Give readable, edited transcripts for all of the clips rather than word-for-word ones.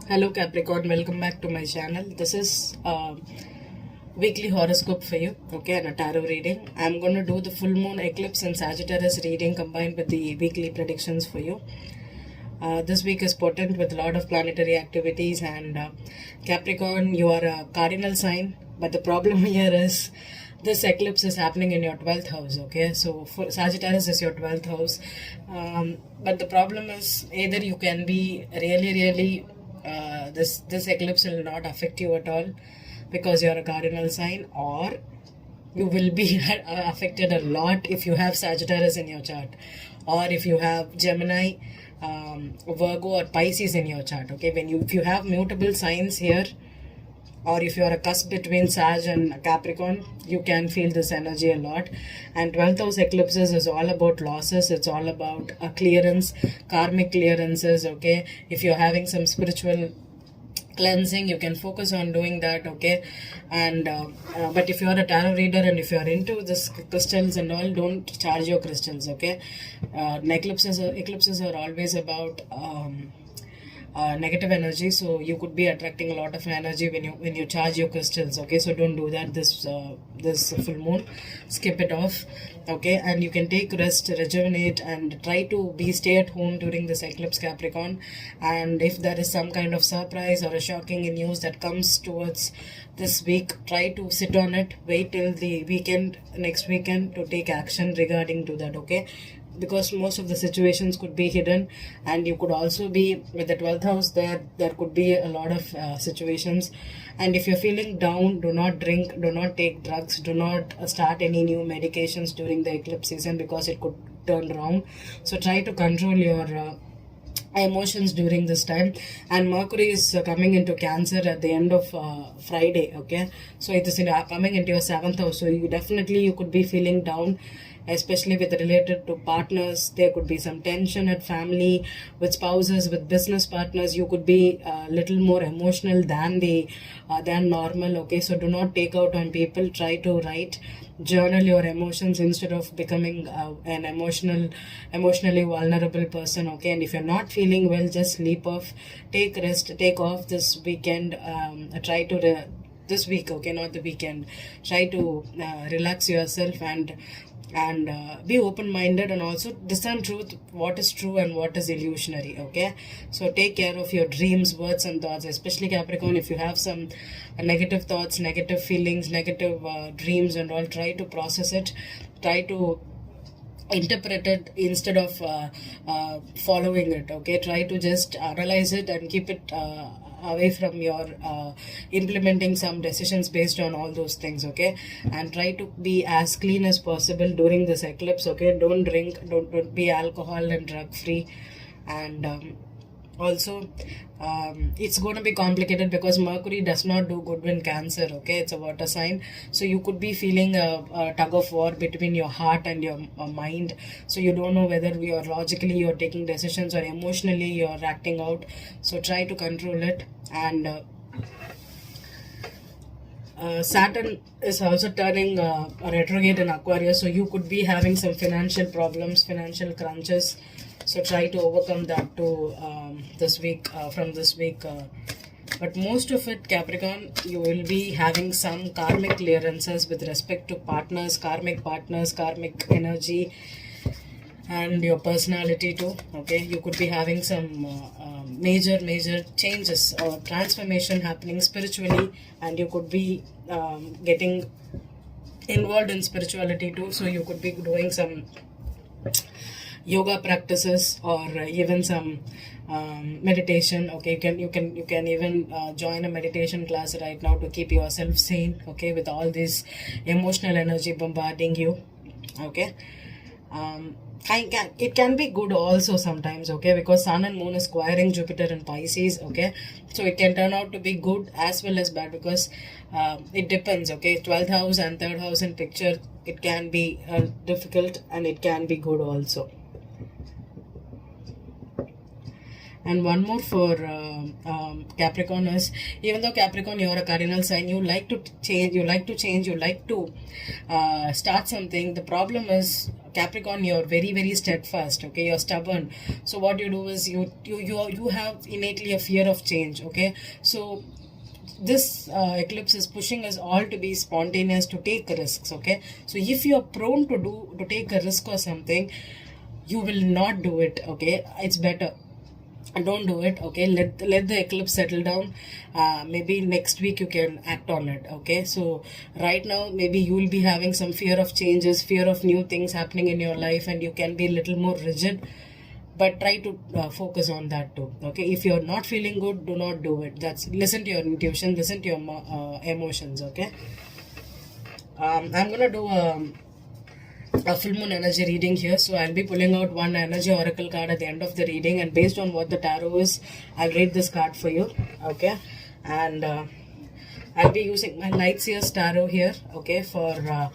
Hello Capricorn, welcome back to my channel. This is weekly horoscope for you, okay, and a tarot reading. I'm going to do the full moon eclipse and Sagittarius reading combined with the weekly predictions for you. This week is potent with a lot of planetary activities, and Capricorn, you are a cardinal sign, but the problem here is this eclipse is happening in your 12th house, okay? So for Sagittarius is your 12th house, but the problem is either you can be really this eclipse will not affect you at all because you're a cardinal sign, or you will be affected a lot if you have Sagittarius in your chart, or if you have Gemini, Virgo or Pisces in your chart. Okay, if you have mutable signs here, or if you are a cusp between Sag and Capricorn, you can feel this energy a lot. And 12th house eclipses is all about losses. It's all about a clearance, karmic clearances. Okay, if you're having some spiritual cleansing, you can focus on doing that, okay? And but if you are a tarot reader and if you are into this crystals and all, don't charge your crystals, okay? Eclipses are always about negative energy, so you could be attracting a lot of energy when you charge your crystals, okay? So don't do that this full moon. Skip it off, okay? And you can take rest, rejuvenate, and try to be stay at home during this eclipse, Capricorn. And if there is some kind of surprise or a shocking news that comes towards this week, try to sit on it, wait till the weekend, next weekend, to take action regarding to that, okay? Because most of the situations could be hidden, and you could also be with the 12th house, there could be a lot of situations. And if you're feeling down, do not drink, do not take drugs, do not start any new medications during the eclipse season, because it could turn wrong. So try to control your emotions during this time. And Mercury is coming into Cancer at the end of Friday, okay? So it is coming into your 7th house, so you could be feeling down, especially with related to partners. There could be some tension at family, with spouses, with business partners. You could be a little more emotional than normal, okay? So do not take out on people. Try to journal your emotions instead of becoming an emotionally vulnerable person, okay? And if you're not feeling well, just sleep off, take rest, take off this weekend. Try to this week, okay, not the weekend. Try to relax yourself and be open-minded, and also discern truth, what is true and what is illusionary, okay? So take care of your dreams, words and thoughts, especially Capricorn. If you have some negative thoughts, negative feelings, negative dreams and all, try to process it, try to interpret it instead of following it, okay? Try to just analyze it and keep it away from your implementing some decisions based on all those things, okay? And try to be as clean as possible during this eclipse, okay? Don't drink, don't be alcohol and drug free. And also it's going to be complicated because Mercury does not do good in Cancer, okay? It's a water sign, so you could be feeling a tug of war between your heart and your mind. So you don't know whether you're taking decisions, or emotionally you're acting out. So try to control it. And Saturn is also turning retrograde in Aquarius, so you could be having some financial problems, financial crunches. So try to overcome that too this week, from this week. But most of it, Capricorn, you will be having some karmic clearances with respect to partners, karmic energy, and your personality too, okay? You could be having some major changes or transformation happening spiritually, and you could be getting involved in spirituality too. So you could be doing some yoga practices, or even some meditation, okay? You can even join a meditation class right now to keep yourself sane, okay, with all this emotional energy bombarding you, okay? It can be good also sometimes, okay, because Sun and Moon is squaring Jupiter in Pisces, okay? So it can turn out to be good as well as bad, because it depends, okay? 12th house and 3rd house in picture, it can be difficult and it can be good also. And one more for Capricorn is, even though Capricorn, you're a cardinal sign, you like to change, you like to start something. The problem is, Capricorn, you're very, very steadfast, okay? You're stubborn. So what you do is you have innately a fear of change, okay? So this eclipse is pushing us all to be spontaneous, to take risks, okay? So if you're prone to take a risk or something, you will not do it, okay? It's better, don't do it, okay? Let the eclipse settle down. Maybe next week you can act on it, okay? So right now maybe you will be having some fear of changes, fear of new things happening in your life, and you can be a little more rigid, but try to focus on that too, okay? If you're not feeling good, do not do it. That's, listen to your intuition, listen to your emotions, okay? I'm gonna do a full moon energy reading here. So I'll be pulling out one energy oracle card at the end of the reading, and based on what the tarot is, I'll read this card for you, okay? And I'll be using my Lightseers tarot here, okay, for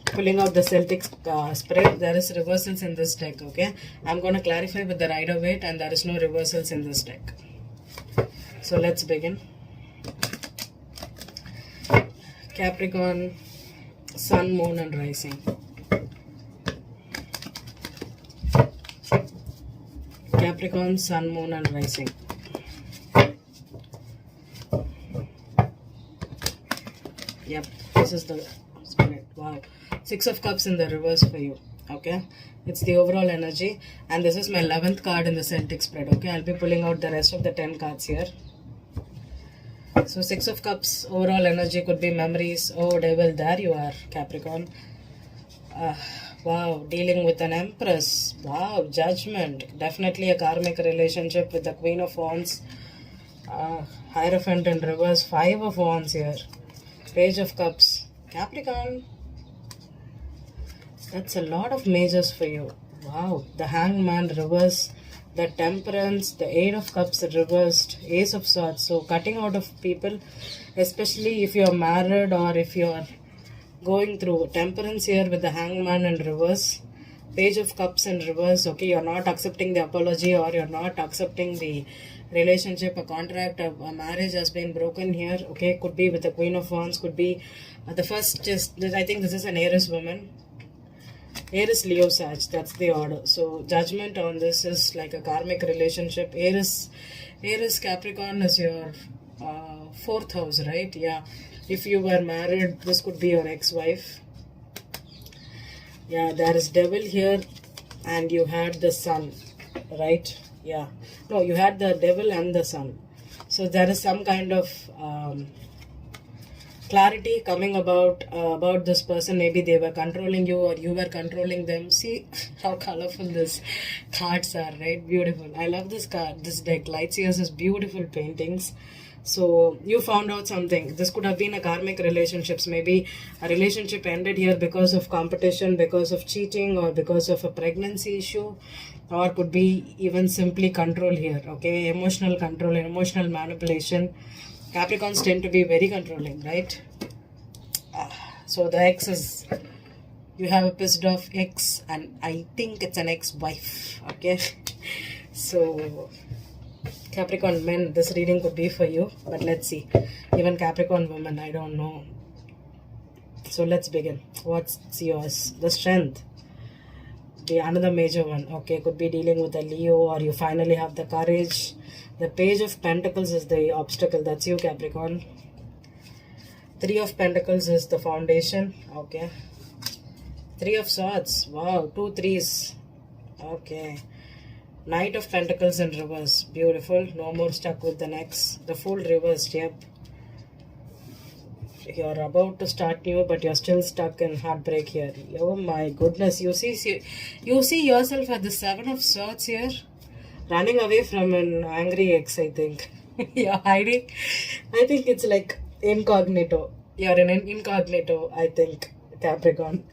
pulling out the Celtic spread. There is reversals in this deck, okay? I'm going to clarify with the Rider-Waite, and there is no reversals in this deck. So let's begin. Capricorn, Sun, Moon and Rising. Capricorn, Sun, Moon and Rising. Yep, this is the spirit. Wow. 6 of Cups in the reverse for you, okay? It's the overall energy, and this is my 11th card in the Celtic spread, okay? I'll be pulling out the rest of the 10 cards here. So 6 of Cups, overall energy could be memories. Oh devil, there you are, Capricorn. Wow, dealing with an Empress. Wow, Judgment. Definitely a karmic relationship with the Queen of Wands. Hierophant in reverse. 5 of Wands here. Page of Cups. Capricorn. That's a lot of majors for you. Wow, the Hangman reverse. The Temperance, the 8 of Cups reversed, Ace of Swords. So cutting out of people, especially if you're married or if you're going through. Temperance here with the Hangman in reverse, Page of Cups in reverse. Okay, you're not accepting the apology, or you're not accepting the relationship, a contract, a marriage has been broken here. Okay, could be with the Queen of Wands, could be the first, I think this is an Aries woman. Aries, Leo, Sag, that's the order. So Judgment on this is like a karmic relationship. Aries Capricorn is your 4th house, right? Yeah. If you were married, this could be your ex-wife. Yeah, there is Devil here, and you had the Sun, right? Yeah. No, you had the Devil and the Sun. So there is some kind of clarity coming about this person. Maybe they were controlling you, or you were controlling them. See how colorful these cards are, right? Beautiful. I love this card, this deck. Lightseers is beautiful paintings. So you found out something. This could have been a karmic relationships. Maybe a relationship ended here because of competition, because of cheating, or because of a pregnancy issue, or could be even simply control here, okay? Emotional control, emotional manipulation. Capricorns tend to be very controlling, right? So the ex is, you have a pissed off ex, and I think it's an ex-wife, okay? So Capricorn men, this reading could be for you, but let's see. Even Capricorn women, I don't know. So let's begin. What's yours? The Strength. The another major one, okay? Could be dealing with a Leo, or you finally have the courage. The Page of Pentacles is the obstacle. That's you, Capricorn. 3 of Pentacles is the foundation. Okay. 3 of Swords. Wow. 2 3s. Okay. Knight of Pentacles in reverse. Beautiful. No more stuck with the necks. The Fool reversed. Yep. You're about to start new, but you're still stuck in heartbreak here. Oh my goodness. You see yourself at the 7 of Swords here. Running away from an angry ex, I think. You're hiding. I think it's like incognito. You're in an incognito, I think, Capricorn.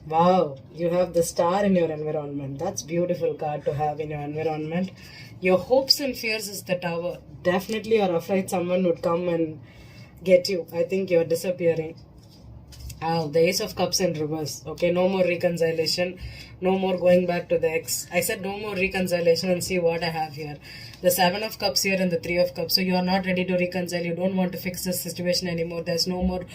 Wow, you have the Star in your environment. That's beautiful card to have in your environment. Your hopes and fears is the Tower. Definitely you're afraid someone would come and get you. I think you're disappearing. Oh, the Ace of Cups in reverse. Okay, no more reconciliation. No more going back to the ex. I said no more reconciliation, and see what I have here. The Seven of Cups here and the Three of Cups. So you are not ready to reconcile. You don't want to fix this situation anymore. There's no more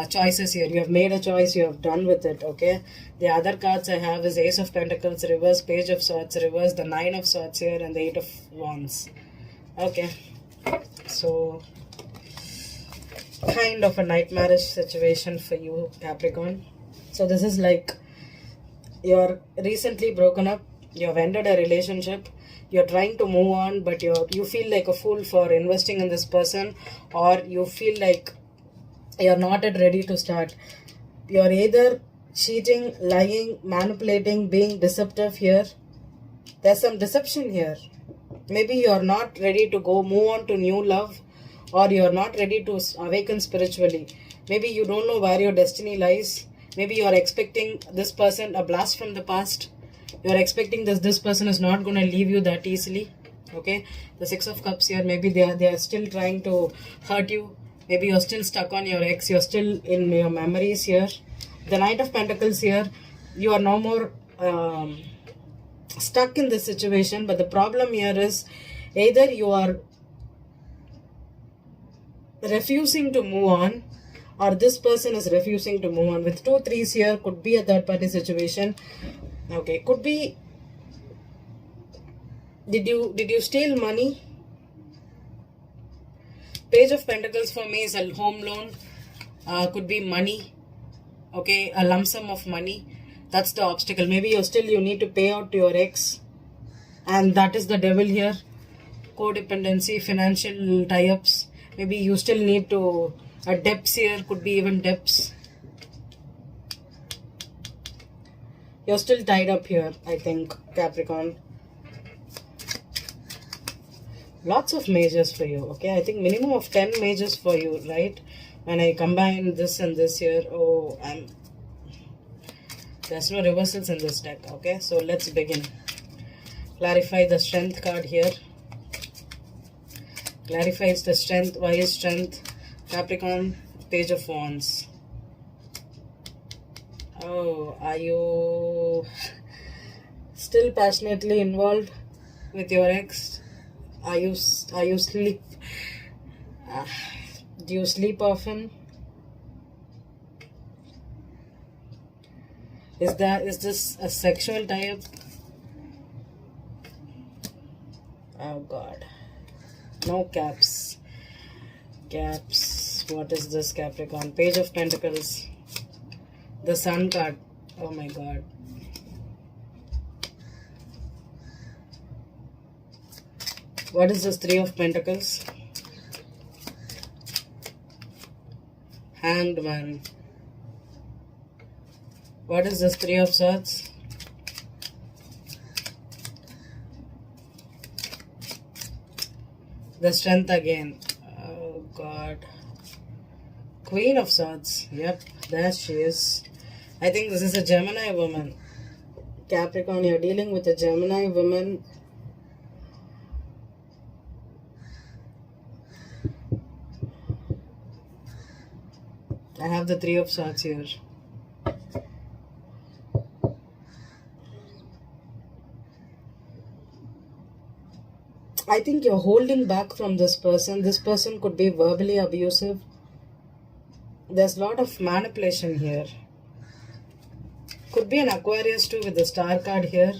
choices here. You have made a choice. You have done with it. Okay. The other cards I have is Ace of Pentacles reverse, Page of Swords reverse, the Nine of Swords here, and the Eight of Wands. Okay. So kind of a nightmarish situation for you, Capricorn. So this is like you're recently broken up, you've ended a relationship, you're trying to move on, but you feel like a fool for investing in this person, or you feel like you're not yet ready to start. You're either cheating, lying, manipulating, being deceptive here. There's some deception here. Maybe you're not ready to move on to new love, or you're not ready to awaken spiritually. Maybe you don't know where your destiny lies. Maybe you're expecting this person a blast from the past. You're expecting this person is not going to leave you that easily. Okay, the Six of Cups here, maybe they are still trying to hurt you. Maybe you're still stuck on your ex. You're still in your memories here. The Knight of Pentacles here, you are no more stuck in this situation. But the problem here is either you are refusing to move on, or this person is refusing to move on. With 2 3s here, could be a third party situation. Okay, could be did you steal money? Page of Pentacles for me is a home loan. Could be money. Okay, a lump sum of money. That's the obstacle. Maybe you need to pay out to your ex, and that is the devil here. Codependency, financial tie-ups. Maybe you still need to, debts here, could be even debts. You're still tied up here, I think, Capricorn. Lots of majors for you, okay? I think minimum of 10 majors for you, right? When I combine this and this here, there's no reversals in this deck, okay? So let's begin. Clarify the Strength card here. Clarifies the strength. Why is strength? Capricorn, Page of Wands. Oh, are you still passionately involved with your ex? Are you sleep? Do you sleep often? Is this a sexual tie-up? Oh God. No caps. Caps. What is this, Capricorn? Page of Pentacles. The Sun card. Oh my God. What is this? Three of Pentacles. Hanged Man. What is this? Three of Swords. The Strength again. Oh God. Queen of Swords. Yep, there she is. I think this is a Gemini woman. Capricorn, you're dealing with a Gemini woman. I have the Three of Swords here. I think you're holding back from this person. This person could be verbally abusive. There's a lot of manipulation here. Could be an Aquarius too with the Star card here.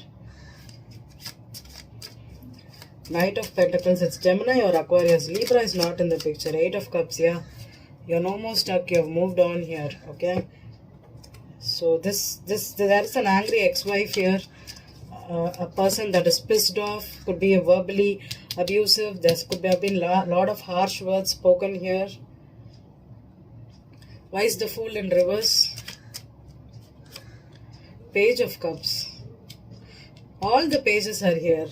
Knight of Pentacles. It's Gemini or Aquarius. Libra is not in the picture. Eight of Cups. Yeah. You're no more stuck. You've moved on here. Okay. So there is an angry ex-wife here. A person that is pissed off. Could be a verbally abusive. There could have been a lot of harsh words spoken here. Why is the Fool in reverse? Page of Cups. All the pages are here.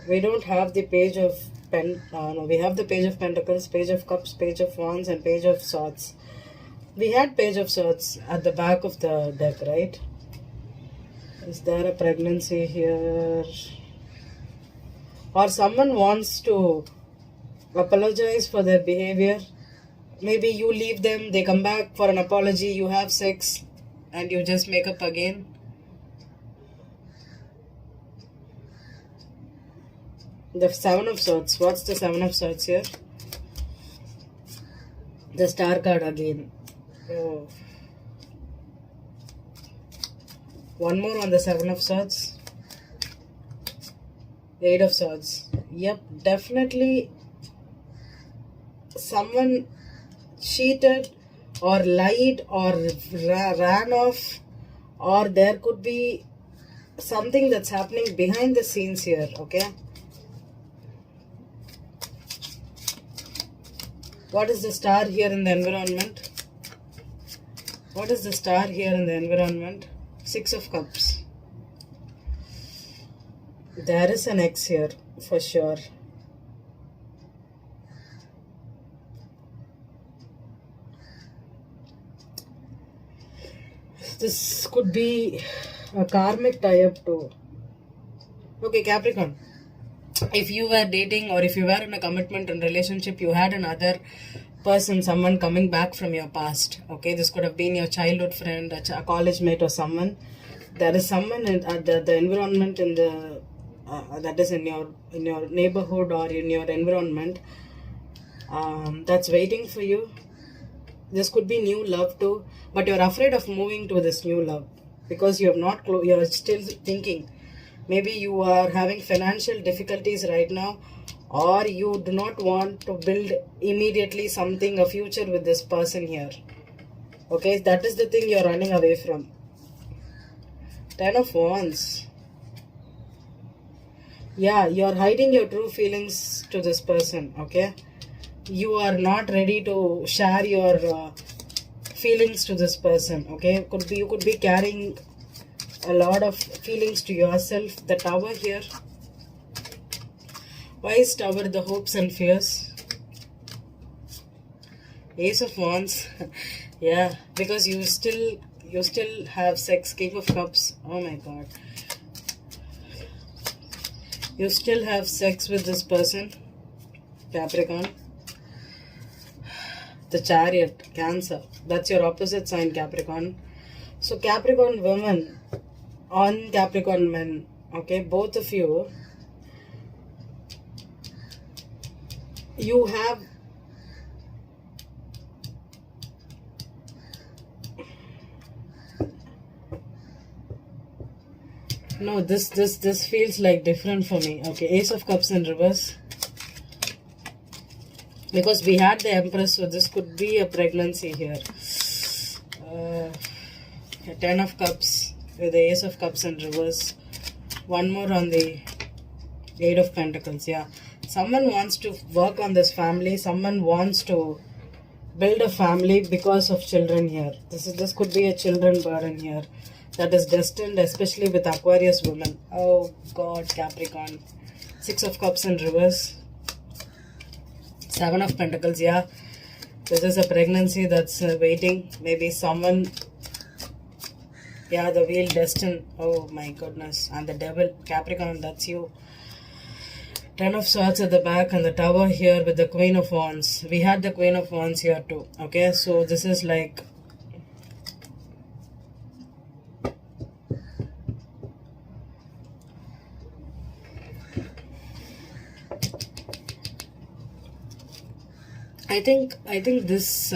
We don't have the Page of no, we have the Page of Pentacles, Page of Cups, Page of Wands, and Page of Swords. We had Page of Swords at the back of the deck, right? Is there a pregnancy here? Or someone wants to apologize for their behavior. Maybe you leave them, they come back for an apology, you have sex, and you just make up again. The Seven of Swords. What's the Seven of Swords here? The Star card again. Oh. One more on the Seven of Swords. Eight of Swords. Yep, definitely someone cheated or lied or ran off, or there could be something that's happening behind the scenes here, okay? What is the star here in the environment? What is the star here in the environment? Six of Cups. There is an X here, for sure. This could be a karmic tie-up too. Okay, Capricorn. If you were dating or if you were in a commitment and relationship, you had another person, someone coming back from your past. Okay, this could have been your childhood friend, a college mate, or someone. There is someone in the environment in the that is in your neighborhood or in your environment that's waiting for you. This could be new love too, but you're afraid of moving to this new love because you have not you're still thinking. Maybe you are having financial difficulties right now, or you do not want to build immediately something, a future with this person here. Okay, that is the thing you're running away from. Ten of Wands. Yeah, you're hiding your true feelings to this person, okay? You are not ready to share your feelings to this person, okay? You could be carrying a lot of feelings to yourself. The Tower here. Why is Tower? The hopes and fears. Ace of Wands. Yeah, because you still have sex. King of Cups. Oh my God. You still have sex with this person, Capricorn. The Chariot, Cancer. That's your opposite sign, Capricorn. So Capricorn women on Capricorn men, okay, both of you, you have no, this feels like different for me. Okay, Ace of Cups in reverse. Because we had the Empress, so this could be a pregnancy here. Ten of Cups with the Ace of Cups in reverse. One more on the Eight of Pentacles. Yeah, someone wants to work on this family. Someone wants to build a family because of children here. This could be a children burden here that is destined, especially with Aquarius women. Oh God, Capricorn. Six of Cups in reverse. Seven of Pentacles. Yeah, this is a pregnancy that's waiting. Maybe someone. Yeah, the wheel destined. Oh my goodness. And the Devil. Capricorn, that's you. Ten of Swords at the back and the Tower here with the Queen of Wands. We had the Queen of Wands here too. Okay, so this is like I think this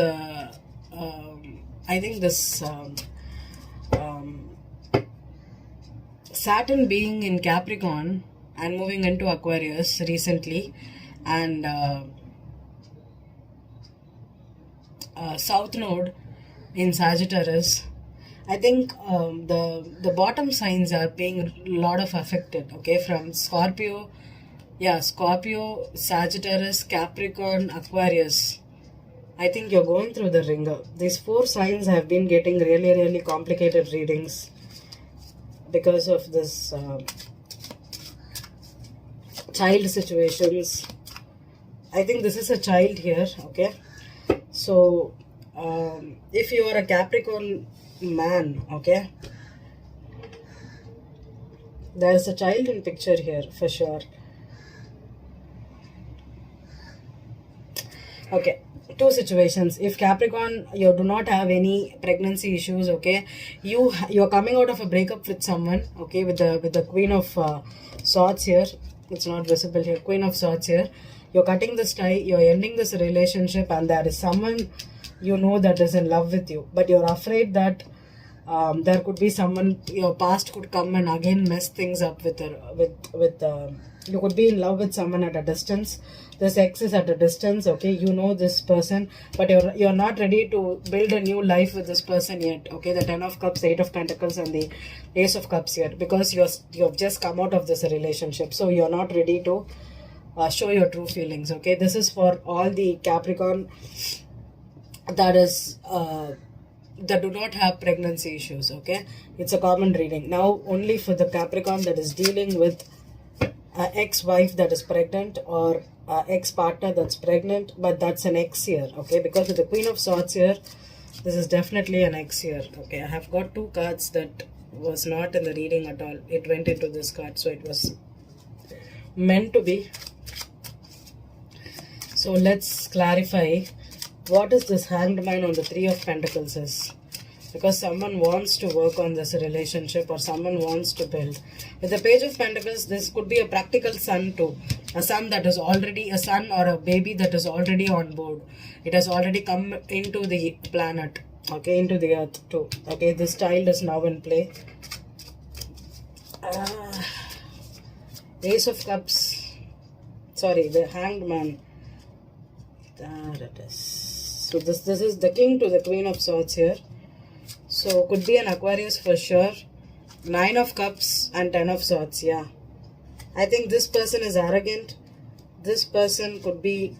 Saturn being in Capricorn and moving into Aquarius recently, and South Node in Sagittarius, I think the bottom signs are being a lot of affected. Okay, from Scorpio. Yeah, Scorpio, Sagittarius, Capricorn, Aquarius. I think you're going through the ringer. These four signs have been getting really, really complicated readings because of this child situations. I think this is a child here, okay? So, if you are a Capricorn man, okay? There's a child in picture here, for sure. Okay, two situations. If Capricorn, you do not have any pregnancy issues, okay, you're coming out of a breakup with someone, okay, with the Queen of Swords here. It's not visible here. Queen of Swords here. You're cutting this tie, you're ending this relationship, and there is someone you know that is in love with you, but you're afraid that there could be someone, your past could come and again mess things up with her, with you could be in love with someone at a distance. This ex is at a distance, okay, you know this person, but you're not ready to build a new life with this person yet, okay. The 10 of Cups, 8 of Pentacles, and the Ace of Cups here, because you've just come out of this relationship, so you're not ready to show your true feelings, okay. This is for all the Capricorn that is that do not have pregnancy issues, okay. It's a common reading. Now only for the Capricorn that is dealing with ex-wife that is pregnant, or ex-partner that's pregnant, but that's an ex here, okay, because with the Queen of Swords here, this is definitely an ex here, okay. I have got two cards that was not in the reading at all. It went into this card, so it was meant to be. So let's clarify what is this Hanged Man on the Three of Pentacles is. Because someone wants to work on this relationship, or someone wants to build. With the Page of Pentacles, this could be a practical son too. A son that is already, a son or a baby that is already on board. It has already come into the planet, okay, into the earth too. Okay, this child is now in play. Ace of Cups, sorry, the Hanged Man. There it is. So this is the King to the Queen of Swords here. So could be an Aquarius for sure. 9 of Cups and 10 of Swords, yeah. I think this person is arrogant. This person could be,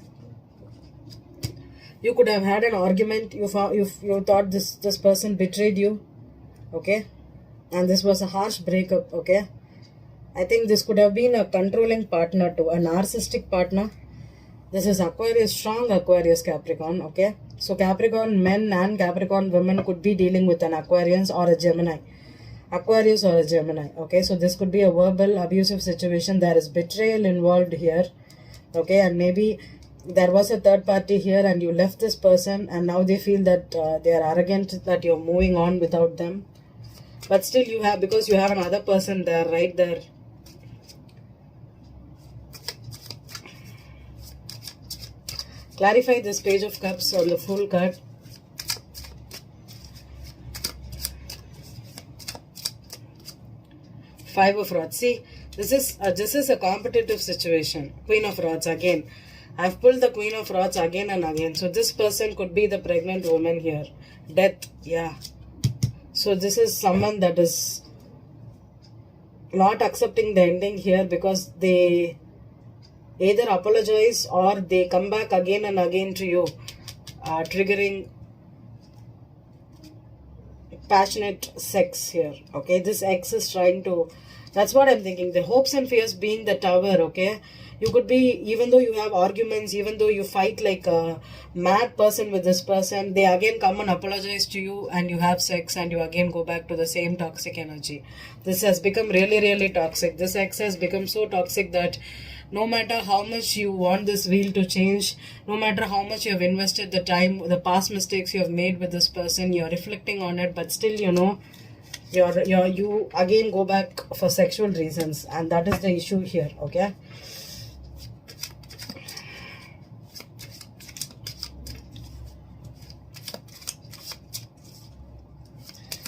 you could have had an argument. You thought this person betrayed you, okay, and this was a harsh breakup, okay. I think this could have been a controlling partner too, a narcissistic partner. This is Aquarius, strong Aquarius Capricorn, okay. So Capricorn men and Capricorn women could be dealing with an Aquarius or a Gemini. Aquarius or a Gemini, okay. So this could be a verbal abusive situation. There is betrayal involved here, okay. And maybe there was a third party here and you left this person, and now they feel that they are arrogant that you're moving on without them. But still you have, because you have another person there, right there. Clarify this Page of Cups on the full card. Five of Rods. See, this is a competitive situation. Queen of Rods again. I've pulled the Queen of Rods again and again. So this person could be the pregnant woman here. Death, yeah. So this is someone that is not accepting the ending here, because they either apologize or they come back again and again to you, triggering passionate sex here, okay. This ex is trying to, that's what I'm thinking, the hopes and fears being the Tower, okay. You could be, even though you have arguments, even though you fight like a mad person with this person, they again come and apologize to you, and you have sex, and you again go back to the same toxic energy. This has become really, really toxic. This ex has become so toxic that no matter how much you want this wheel to change, no matter how much you have invested the time, the past mistakes you have made with this person, you're reflecting on it, but still, you know, you again go back for sexual reasons, and that is the issue here, okay.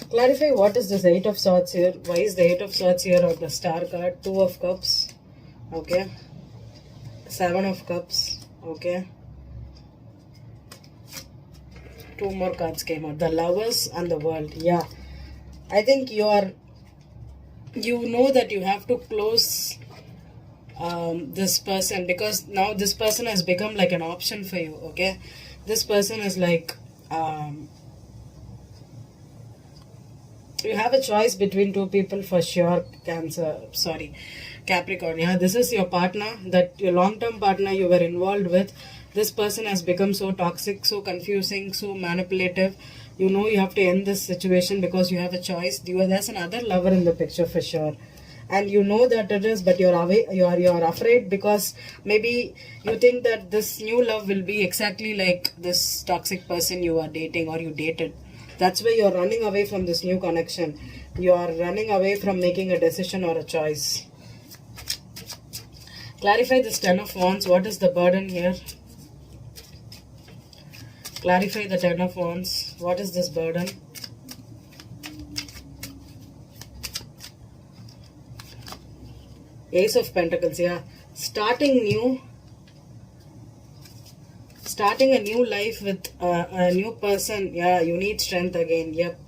Clarify what is this Eight of Swords here. Why is the Eight of Swords here on the Star card? Two of Cups, okay. Seven of Cups, okay. Two more cards came out. The Lovers and the World, yeah. I think you know that you have to close this person, because now this person has become like an option for you, okay. This person is like, you have a choice between two people for sure, Capricorn, yeah. This is your partner, that your long-term partner you were involved with. This person has become so toxic, so confusing, so manipulative. You know you have to end this situation because you have a choice. There's another lover in the picture for sure. and you know that it is, but you're away, you're afraid, because maybe you think that this new love will be exactly like this toxic person you are dating or you dated. That's why you're running away from this new connection. You are running away from making a decision or a choice. Clarify this Ten of Wands. What is the burden here? Clarify the Ten of Wands. What is this burden? Ace of Pentacles. Yeah, starting a new life with a new person. Yeah, you need strength again. Yep,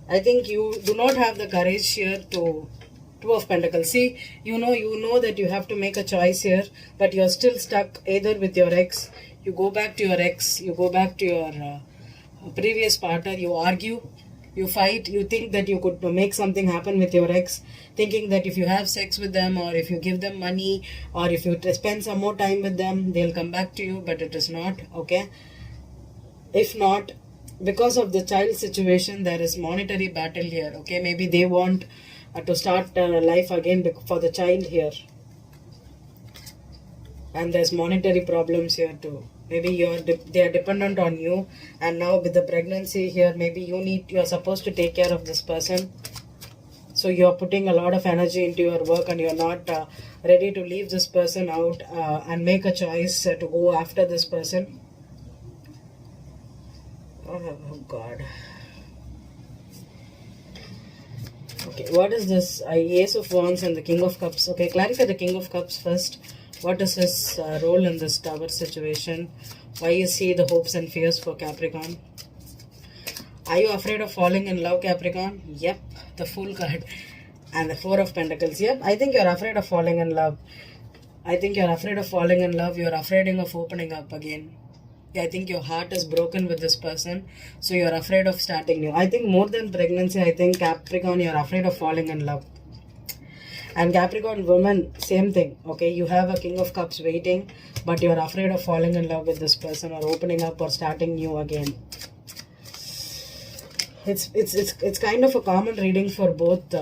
I think you do not have the courage here to. Two of Pentacles. See, you know that you have to make a choice here, but you're still stuck either with your ex. You go back to your ex. You go back to your previous partner. You argue. You fight. You think that you could make something happen with your ex, thinking that if you have sex with them, or if you give them money, or if you spend some more time with them, they'll come back to you, but it is not. Okay. If not, because of the child situation, there is monetary battle here. Okay, maybe they want to start life again for the child here, and there's monetary problems here too. Maybe they are dependent on you, and now with the pregnancy here, maybe you're supposed to take care of this person, so you're putting a lot of energy into your work, and you're not ready to leave this person out and make a choice to go after this person. Oh God. Okay, what is this? Ace of Wands and the King of Cups. Okay, clarify the King of Cups first. What is his role in this Tower situation? Why is he the hopes and fears for Capricorn? Are you afraid of falling in love, Capricorn? Yep, the Fool card. And the Four of Pentacles. Yep, I think you're afraid of falling in love. I think you're afraid of falling in love. You're afraid of opening up again. I think your heart is broken with this person, so you're afraid of starting new. I think more than pregnancy, I think Capricorn, you're afraid of falling in love. And Capricorn woman, same thing. Okay, you have a King of Cups waiting, but you're afraid of falling in love with this person, or opening up, or starting new again. It's kind of a common reading for both.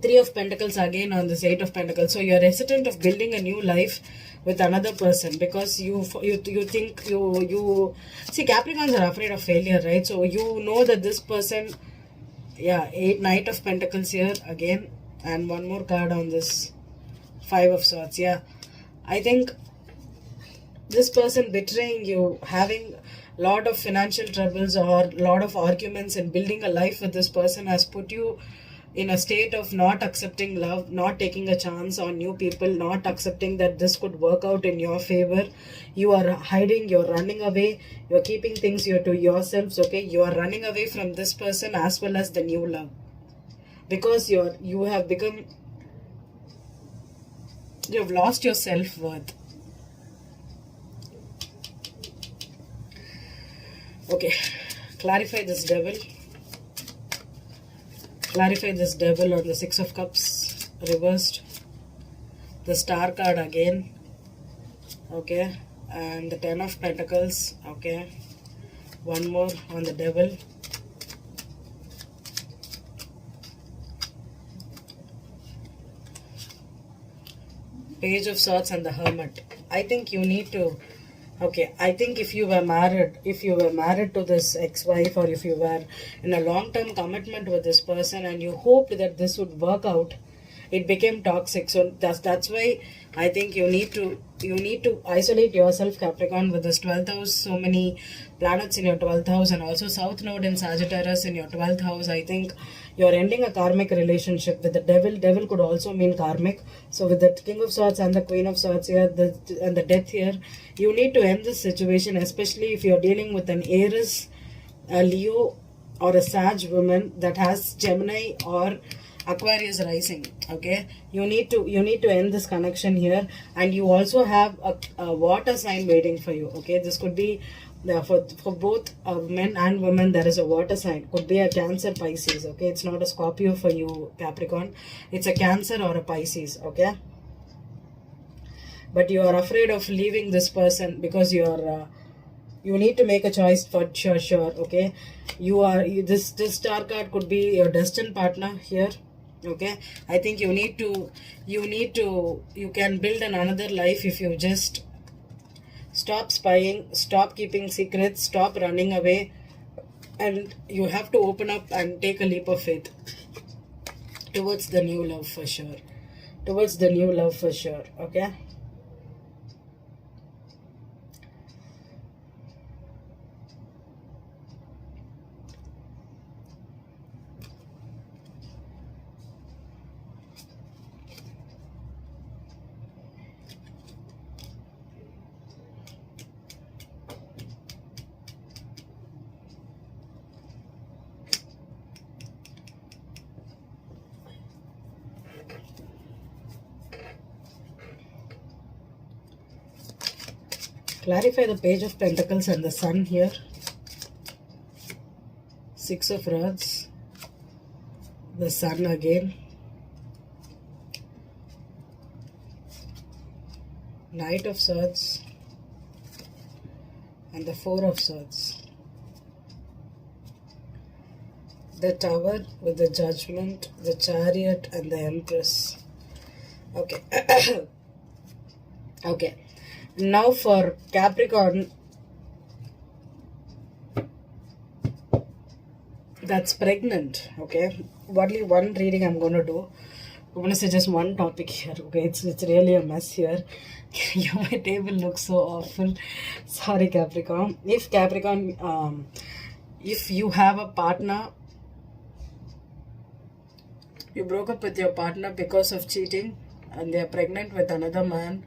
Three of Pentacles again on this Eight of Pentacles. So you're hesitant of building a new life with another person, because you think you see, Capricorns are afraid of failure, right? So you know that this person, yeah, Knight of Pentacles here again, and one more card on this Five of Swords. Yeah, I think this person betraying you, having lot of financial troubles or lot of arguments, and building a life with this person has put you in a state of not accepting love, not taking a chance on new people, not accepting that this could work out in your favor. You are hiding, you're running away, you're keeping things here to yourselves. Okay, you are running away from this person as well as the new love, because you have lost your self-worth. Okay, clarify this Devil. Clarify this Devil on the Six of Cups reversed. The Star card again. Okay, and the Ten of Pentacles. Okay, one more on the Devil. Page of Swords and the Hermit. I think you need to. Okay, I think if you were married to this ex-wife, or if you were in a long-term commitment with this person and you hoped that this would work out, it became toxic. So that's why I think you need to isolate yourself, Capricorn, with this 12th house. So many planets in your 12th house, and also South Node in Sagittarius in your 12th house. I think you're ending a karmic relationship with the Devil. Devil could also mean karmic. So with the King of Swords and the Queen of Swords here, and the Death here, you need to end this situation, especially if you're dealing with an Aries, a Leo, or a Sag woman that has Gemini or Aquarius rising. Okay, you need to end this connection here. And you also have a water sign waiting for you. Okay, this could be for both men and women. There is a water sign, could be a Cancer, Pisces. Okay, it's not a Scorpio for you, Capricorn, it's a Cancer or a Pisces. Okay, but you are afraid of leaving this person because you need to make a choice for sure. Okay, this Star card could be your destined partner here. Okay, I think you can build another life if you just stop spying, stop keeping secrets, stop running away, and you have to open up and take a leap of faith towards the new love for sure. Towards the new love for sure. Okay. Clarify the Page of Pentacles and the Sun here. Six of Rods. The Sun again. Knight of Swords. And the Four of Swords. The Tower with the Judgment, the Chariot and the Empress. Okay. Okay. Now for Capricorn, that's pregnant. Okay, only one reading I'm going to do. I'm going to say just one topic here. Okay, it's really a mess here. My table looks so awful. Sorry, Capricorn. If Capricorn, if you have a partner, you broke up with your partner because of cheating and they are pregnant with another man.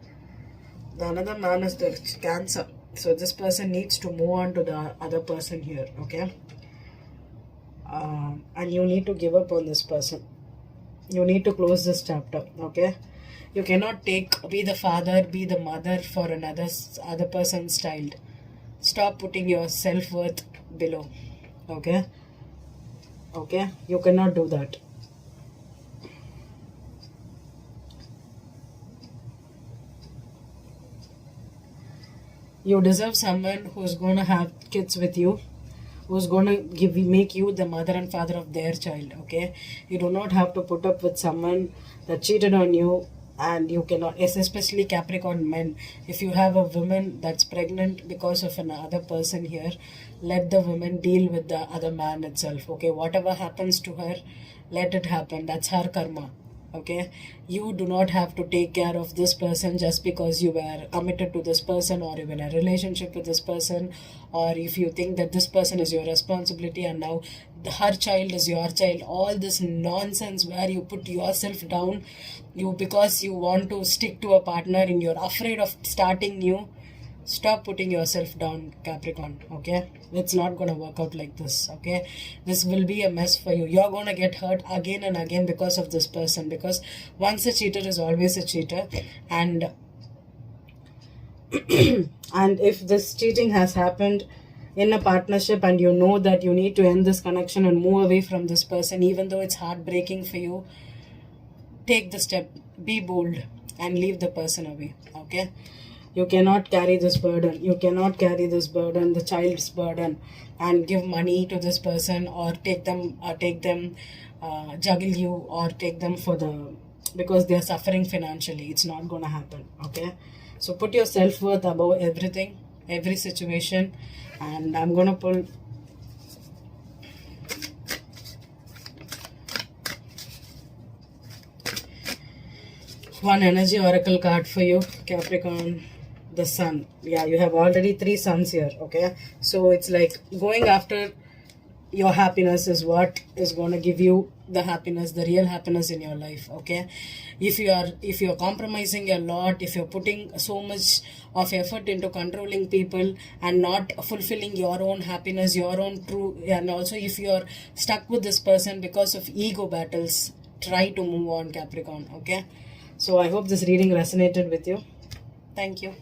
The another man is the Cancer. So this person needs to move on to the other person here. Okay. And you need to give up on this person. You need to close this chapter. Okay. You cannot be the father, be the mother for other person's child. Stop putting your self-worth below. Okay. Okay. You cannot do that. You deserve someone who's going to have kids with you, who's going to make you the mother and father of their child. Okay, you do not have to put up with someone that cheated on you, and you cannot, especially Capricorn men. If you have a woman that's pregnant because of another person here, let the woman deal with the other man itself. Okay, whatever happens to her, let it happen. That's her karma. Okay, you do not have to take care of this person just because you were committed to this person, or you were in a relationship with this person, or if you think that this person is your responsibility and now her child is your child. All this nonsense where you put yourself down, because you want to stick to a partner and you're afraid of starting new. Stop putting yourself down, Capricorn. Okay, it's not gonna work out like this. Okay, this will be a mess for you. You're gonna get hurt again and again because of this person, because once a cheater is always a cheater. And and if this cheating has happened in a partnership and you know that you need to end this connection and move away from this person, even though it's heartbreaking for you, take the step, be bold and leave the person away. Okay, you cannot carry this burden. You cannot carry this burden, the child's burden, and give money to this person, or take them juggle you, or take them because they are suffering financially. It's not going to happen. Okay, so put your self-worth above everything, every situation. And I'm going to pull one energy oracle card for you, Capricorn. The Sun. Yeah, you have already 3 suns here. Okay, so it's like going after your happiness is what is going to give you the happiness, the real happiness in your life. Okay, if you're compromising a lot, if you're putting so much of effort into controlling people and not fulfilling your own happiness, your own true, and also if you're stuck with this person because of ego battles, try to move on, Capricorn. Okay, so I hope this reading resonated with you. Thank you.